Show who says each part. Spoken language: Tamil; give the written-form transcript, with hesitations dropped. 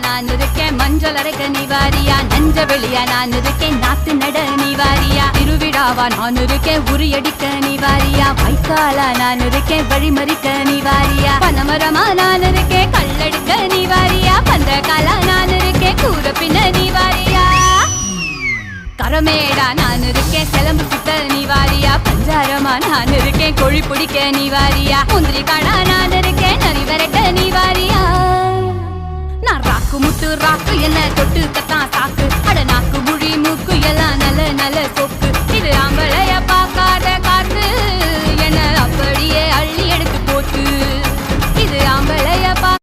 Speaker 1: நான் இருக்கேன் மஞ்சள் அரைக்க நீவாரியா, நஞ்ச வெளியா நான் இருக்கேன் நாத்து நட நீவாரியா, திருவிழாவா நான் இருக்கேன் உரியடிக்க நீவாரியா, வைக்காலா நான் இருக்கேன் வழிமறிக்க நீவாரியா, பனமரமா நான் இருக்கேன் கல்லடிக்க நீவாரியா, பந்தகாலா நான் இருக்கேன் கூற பின்ன நீவாரியா, கரமேடா நான் இருக்கேன் சிலம்பு சுத்த நீவாரியா, பஞ்சாரமா நான் இருக்கேன் கொழி பிடிக்க நீவாரியா, முந்திரி காடா நான் இருக்கேன் நரி வரைக்க நீவாரியா, நான் ராக்கு முத்து ராக்கு என்ன தொட்டு கத்தான் சாக்கு, அட